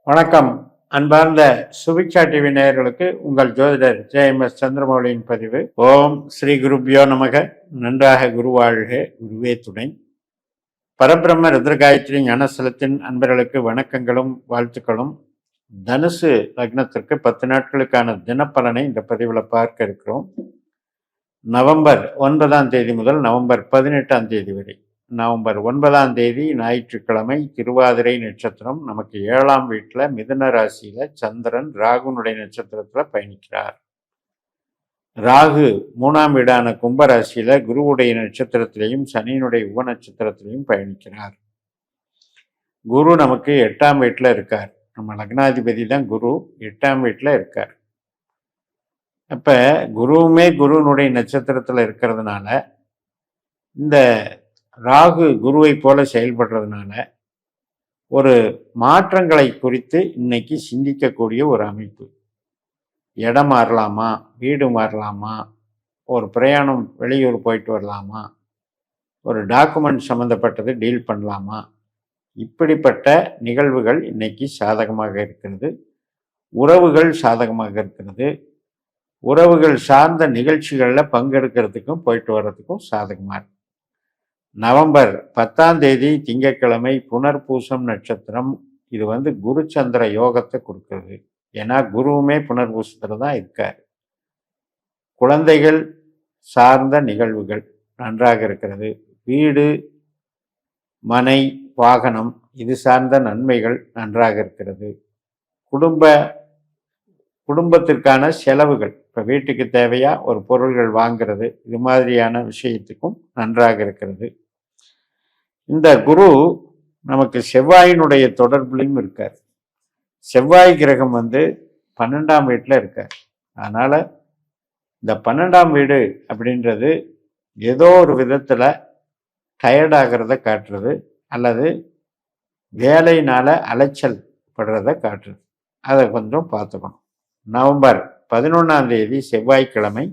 வணக்கம். அன்பார்ந்த சுபிக்ஷா டிவி நேயர்களுக்கு உங்கள் ஜோதிடர் ஜே.எம்.எஸ். சந்திரமௌலியின் பதிவு. ஓம் ஸ்ரீ குருப்யோ நமக. நன்றாக குருவாழ்க, குருவே துணை. பரபிரம்ம ருத்ரகாயத்ரி ஞானஸ்தலத்தின் அன்பர்களுக்கு வணக்கங்களும் வாழ்த்துக்களும். தனுசு லக்னத்திற்கு 10 நாட்களுக்கான தினப்பலனை இந்த பதிவில் பார்க்க இருக்கிறோம். நவம்பர் 9ஆம் தேதி முதல் நவம்பர் 18ஆம் தேதி வரை. நவம்பர் 9ஆம் தேதி ஞாயிற்றுக்கிழமை, திருவாதிரை நட்சத்திரம். நமக்கு 7ஆம் வீட்டில் மிதுன ராசியில சந்திரன் ராகுனுடைய நட்சத்திரத்தில் பயணிக்கிறார். ராகு 3ஆம் வீடான கும்பராசியில குருவுடைய நட்சத்திரத்திலையும் சனியினுடைய உப நட்சத்திரத்திலையும் பயணிக்கிறார். குரு நமக்கு 8ஆம் வீட்டில் இருக்கார். நம்ம லக்னாதிபதி தான் குரு, 8ஆம் வீட்டில் இருக்கார். அப்ப குருவுமே குருனுடைய நட்சத்திரத்தில் இருக்கிறதுனால இந்த ராகு குருவை போல செயல்படுறதுனால ஒரு மாற்றங்களை குறித்து இன்னைக்கு சிந்திக்கக்கூடிய ஒரு அமைப்பு. இடம் மாறலாமா, வீடு மாறலாமா, ஒரு பிரயாணம் வெளியூர் போயிட்டு வரலாமா, ஒரு டாக்குமெண்ட் சம்மந்தப்பட்டது டீல் பண்ணலாமா, இப்படிப்பட்ட நிகழ்வுகள் இன்னைக்கு சாதகமாக இருக்கிறது. உறவுகள் சாதகமாக இருக்கிறது. உறவுகள் சார்ந்த நிகழ்ச்சிகளில் பங்கெடுக்கிறதுக்கும் போயிட்டு வர்றதுக்கும் சாதகமாக இருக்கு. நவம்பர் 10ஆம் தேதி திங்கட்கிழமை புனர்பூசம் நட்சத்திரம். இது குரு சந்திர யோகத்தை கொடுக்குறது. ஏன்னா குருவுமே புனர்பூசத்தில் தான் இருக்கார். குழந்தைகள் சார்ந்த நிகழ்வுகள் நன்றாக இருக்கிறது. வீடு, மனை, வாகனம் இது சார்ந்த நன்மைகள் நன்றாக இருக்கிறது. குடும்பத்திற்கான செலவுகள், இப்போ வீட்டுக்கு தேவையா ஒரு பொருள்கள் வாங்கிறது, இது மாதிரியான விஷயத்துக்கும் நன்றாக இருக்கிறது. இந்த குரு நமக்கு செவ்வாயினுடைய தொடர்புலையும் இருக்கார். செவ்வாய் கிரகம் 12ஆம் வீட்டில் இருக்கார். அதனால இந்த 12ஆம் வீடு அப்படின்றது ஏதோ ஒரு விதத்தில் டயர்டாகிறத காட்டுறது, அல்லது வேலையினால அலைச்சல் படுறத காட்டுறது. அதை கொஞ்சம் பார்த்துக்கணும். நவம்பர் 11ஆம் தேதி செவ்வாய்க்கிழமை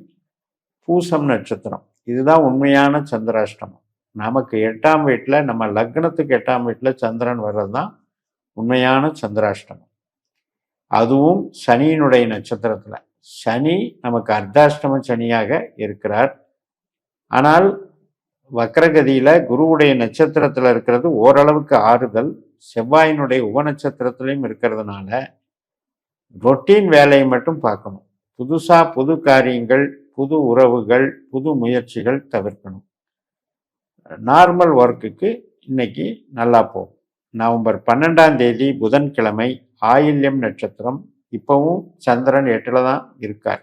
பூசம் நட்சத்திரம். இதுதான் உண்மையான சந்திராஷ்டமம். நமக்கு 8ஆம் வீட்டில், நம்ம லக்னத்துக்கு 8ஆம் வீட்டில் சந்திரன் வர்றது தான் உண்மையான சந்திராஷ்டமம். அதுவும் சனியினுடைய நட்சத்திரத்தில். சனி நமக்கு அர்த்தாஷ்டம சனியாக இருக்கிறார். ஆனால் வக்ரகதியில் குருவுடைய நட்சத்திரத்தில் இருக்கிறது ஓரளவுக்கு ஆறுதல். செவ்வாயினுடைய உப நட்சத்திரத்திலையும் இருக்கிறதுனால ரொட்டீன் வேலையை மட்டும் பார்க்கணும். புதுசாக புது காரியங்கள், புது உறவுகள், புது முயற்சிகள் தவிர்க்கணும். நார்மல் ஒர்க்குக்கு இன்னைக்கு நல்லா போகும். நவம்பர் 12ஆம் தேதி புதன்கிழமை ஆயில்யம் நட்சத்திரம். இப்பவும் சந்திரன் 8ல் தான் இருக்கார்.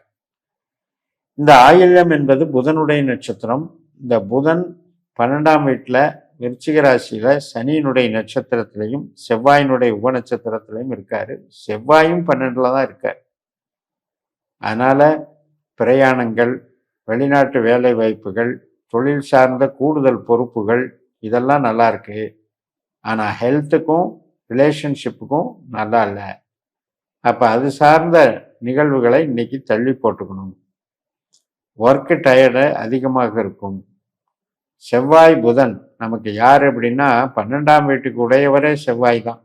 இந்த ஆயில்யம் என்பது புதனுடைய நட்சத்திரம். இந்த புதன் 12ஆம் வீட்டில் விருச்சிக ராசியில சனியினுடைய நட்சத்திரத்திலையும் செவ்வாயினுடைய உப நட்சத்திரத்திலையும் இருக்காரு. செவ்வாயும் 12ல் தான் இருக்கார். அதனால பிரயாணங்கள், வெளிநாட்டு வேலை வாய்ப்புகள், தொழில் சார்ந்த கூடுதல் பொறுப்புகள் இதெல்லாம் நல்லா இருக்கு. ஆனால் ஹெல்த்துக்கும் ரிலேஷன்ஷிப்புக்கும் நல்லா இல்லை. அப்போ அது சார்ந்த நிகழ்வுகளை இன்னைக்கு தள்ளி போட்டுக்கணும். ஒர்க்கு டயர்டு அதிகமாக இருக்கும். செவ்வாய் புதன் நமக்கு யார் அப்படின்னா 12ஆம் வீட்டுக்கு உடையவரே செவ்வாய் தான்.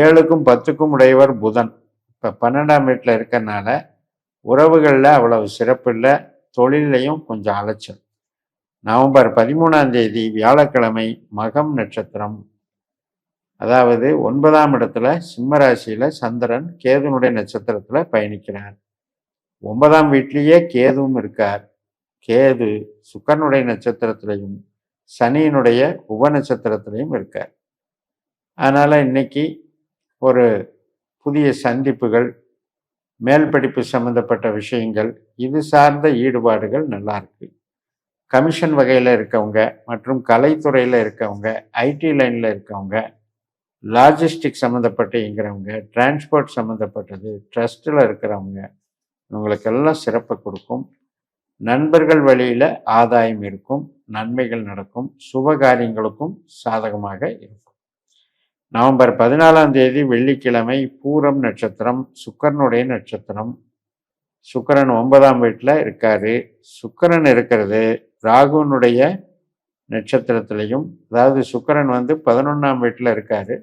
7க்கும் 10க்கும் உடையவர் புதன். இப்போ 12ஆம் வீட்டில் இருக்கிறனால உறவுகளில் அவ்வளவு சிறப்பு இல்லை. தொழிலையும் கொஞ்சம் அலைச்சல். நவம்பர் 13ஆம் தேதி வியாழக்கிழமை மகம் நட்சத்திரம். அதாவது 9ஆம் இடத்துல சிம்ம ராசியில சந்திரன் கேதுனுடைய நட்சத்திரத்தில் பயணிக்கிறார். 9ஆம் வீட்டிலேயே கேதுவும் இருக்கார். கேது சுக்கரனுடைய நட்சத்திரத்திலையும் சனியினுடைய உப நட்சத்திரத்திலையும் இருக்கார். அதனால இன்னைக்கு ஒரு புதிய சந்திப்புகள், மேல் படிப்பு சம்பந்தப்பட்ட விஷயங்கள், இது சார்ந்த ஈடுபாடுகள் நல்லா இருக்கு. கமிஷன் வகையில் இருக்கவங்க மற்றும் கலைத்துறையில் இருக்கவங்க, ஐடி லைனில் இருக்கவங்க, லாஜிஸ்டிக் சம்மந்தப்பட்டு இயங்குறவங்க, டிரான்ஸ்போர்ட் சம்மந்தப்பட்டது, ட்ரஸ்ட்டில் இருக்கிறவங்க, இவங்களுக்கெல்லாம் சிறப்பை கொடுக்கும். நண்பர்கள் வழியில் ஆதாயம் இருக்கும். நன்மைகள் நடக்கும். சுபகாரியங்களுக்கும் சாதகமாக இருக்கும். நவம்பர் 14ஆம் தேதி வெள்ளிக்கிழமை பூரம் நட்சத்திரம். சுக்கரனுடைய நட்சத்திரம். சுக்கரன் 9ஆம் வீட்டில் இருக்காரு. சுக்கரன் இருக்கிறது ராகுனுடைய நட்சத்திரத்திலையும், அதாவது சுக்கரன் 11ஆம் வீட்டில் இருக்காரு.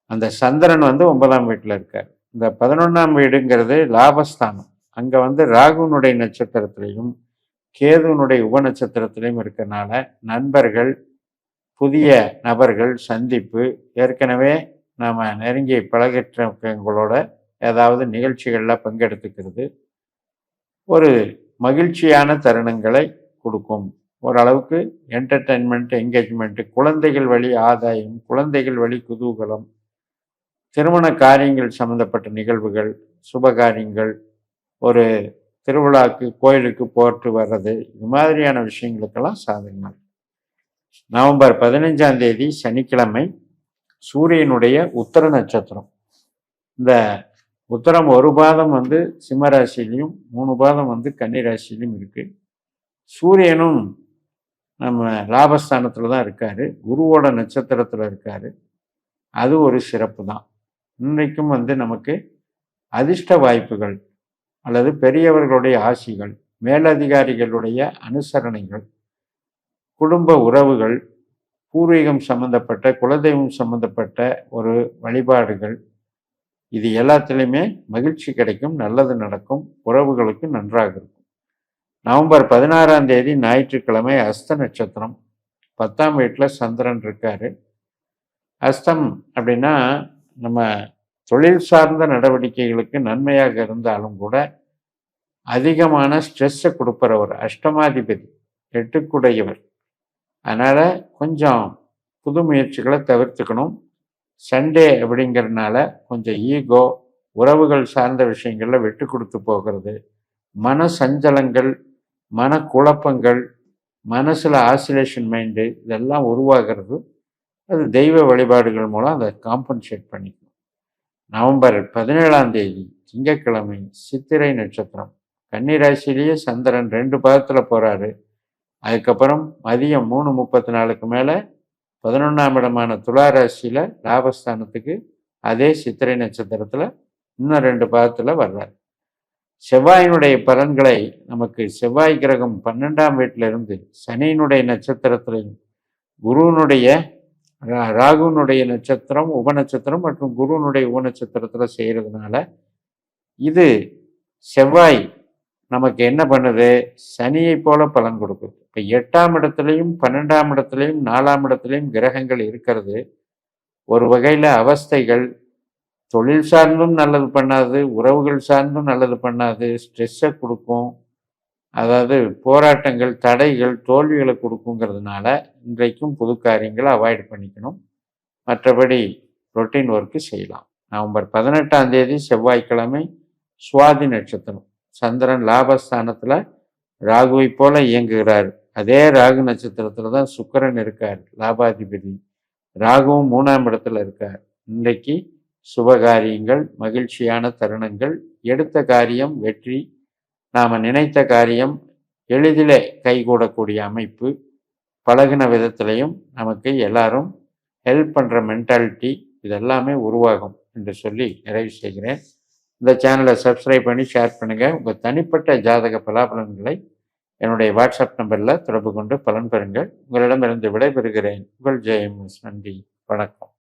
அந்த சந்திரன் வந்து 9ஆம் வீட்டில் இருக்கார். இந்த 11ஆம் வீடுங்கிறது லாபஸ்தானம். அங்கே வந்து ராகுனுடைய நட்சத்திரத்திலையும் கேதுனுடைய உப நட்சத்திரத்திலையும் இருக்கிறனால நண்பர்கள், புதிய நபர்கள் சந்திப்பு, ஏற்கனவே நாம் நெருங்கி பழகிட்டவங்களோட ஏதாவது நிகழ்ச்சிகளில் பங்கெடுத்துக்கிறது ஒரு மகிழ்ச்சியான தருணங்களை கொடுக்கும். ஓரளவுக்கு என்டர்டெயின்மெண்ட், என்கேஜ்மெண்ட், குழந்தைகள் வழி ஆதாயம், குழந்தைகள் வழி குதூகலம், திருமண காரியங்கள் சம்பந்தப்பட்ட நிகழ்வுகள், சுபகாரியங்கள், ஒரு திருவிழாக்கு கோயிலுக்கு போட்டு வர்றது, இது மாதிரியான விஷயங்களுக்கெல்லாம் சாதகமாக. நவம்பர் 15ஆம் தேதி சனிக்கிழமை சூரியனுடைய உத்தர நட்சத்திரம். இந்த உத்தரம் ஒரு பாதம் வந்து சிம்ம ராசியிலையும் 3 பாதம் வந்து கன்னி ராசியிலையும் இருக்கு. சூரியனும் நம்ம லாபஸ்தானத்தில் தான் இருக்காரு, குருவோட நட்சத்திரத்தில் இருக்காரு. அது ஒரு சிறப்பு தான். இன்றைக்கும் வந்து நமக்கு அதிர்ஷ்ட வாய்ப்புகள் அல்லது பெரியவர்களுடைய ஆசிகள், மேலதிகாரிகளுடைய அனுசரணைகள், குடும்ப உறவுகள், பூர்வீகம் சம்பந்தப்பட்ட குலதெய்வம் சம்பந்தப்பட்ட ஒரு வழிபாடுகள், இது எல்லாத்துலேயுமே மகிழ்ச்சி கிடைக்கும், நல்லது நடக்கும், உறவுகளுக்கு நன்றாக இருக்கும். நவம்பர் 16ஆம் தேதி ஞாயிற்றுக்கிழமை அஸ்த நட்சத்திரம். 10ஆம் வீட்டில் சந்திரன் இருக்காரு. அஸ்தம் அப்படின்னா நம்ம தொழில் சார்ந்த நடவடிக்கைகளுக்கு நன்மையாக இருந்தாலும் கூட அதிகமான ஸ்ட்ரெஸ்ஸை கொடுப்பறவர், அஷ்டமாதிபதி, 8க்குடையவர். அதனால் கொஞ்சம் புது முயற்சிகளை தவிர்த்துக்கணும். சண்டே அப்படிங்கிறதுனால கொஞ்சம் ஈகோ, உறவுகள் சார்ந்த விஷயங்களில் விட்டு கொடுத்து போகிறது, மன சஞ்சலங்கள், மன குழப்பங்கள், மனசில் ஆசிலேஷன் மைண்டு இதெல்லாம் உருவாகிறது. அது தெய்வ வழிபாடுகள் மூலம் அதை காம்பன்சேட் பண்ணிக்கணும். நவம்பர் 17ஆம் தேதி திங்கட்கிழமை சித்திரை நட்சத்திரம். கன்னிராசிலேயே சந்திரன் 2 பாதத்தில் போகிறாரு. அதுக்கப்புறம் மதியம் 3:34க்கு மேலே 11ஆம் இடமான துலா ராசியில் லாபஸ்தானத்துக்கு அதே சித்திரை நட்சத்திரத்தில் இன்னும் 2 பாதத்தில் வர்றார். செவ்வாயினுடைய பலன்களை நமக்கு செவ்வாய் கிரகம் 12ஆம் வீட்டிலிருந்து சனியினுடைய நட்சத்திரத்திலையும் குருவினுடைய ராகுனுடைய நட்சத்திரம் உப நட்சத்திரம் மற்றும் குருவினுடைய உப நட்சத்திரத்தில் செய்கிறதுனால இது செவ்வாய் நமக்கு என்ன பண்ணுது, சனியை போல பலன் கொடுக்குது. இப்போ 8ஆம் இடத்துலையும் 12ஆம் இடத்துலையும் 4ஆம் இடத்துலையும் கிரகங்கள் இருக்கிறது ஒரு வகையில் அவஸ்தைகள், தொழில் சார்ந்தும் நல்லது பண்ணாது, உறவுகள் சார்ந்தும் நல்லது பண்ணாது, ஸ்ட்ரெஸ்ஸை கொடுக்கும், அதாவது போராட்டங்கள், தடைகள், தோல்விகளை கொடுக்குங்கிறதுனால இன்றைக்கும் புது காரியங்களை அவாய்ட் பண்ணிக்கணும். மற்றபடி ரொட்டீன் ஒர்க்கு செய்யலாம். நவம்பர் 18ஆம் தேதி செவ்வாய்க்கிழமை சுவாதி நட்சத்திரம். சந்திரன் லாபஸ்தானத்தில் ராகுவை போல இயங்குகிறார். அதே ராகு நட்சத்திரத்தில் தான் சுக்கிரன் இருக்கார், லாபாதிபதி. ராகுவும் 3ஆம் இடத்துல இருக்கார். இன்றைக்கு சுபகாரியங்கள், மகிழ்ச்சியான தருணங்கள், எடுத்த காரியம் வெற்றி, நாம் நினைத்த காரியம் எளிதில் கைகூடக்கூடிய அமைப்பு, பழகின விதத்திலையும் நமக்கு எல்லாரும் ஹெல்ப் பண்ணுற மென்டாலிட்டி இதெல்லாமே உருவாகும் என்று சொல்லி நிறைவு செய்கிறேன். இந்த சேனலை சப்ஸ்கிரைப் பண்ணி ஷேர் பண்ணுங்கள். உங்கள் தனிப்பட்ட ஜாதக பலாபலன்களை என்னுடைய வாட்ஸ்அப் நம்பரில் தொடர்பு கொண்டு பலன் பெறுங்கள். உங்களிடமிருந்து விடைபெறுகிறேன். உங்கள் ஜெயம். நன்றி, வணக்கம்.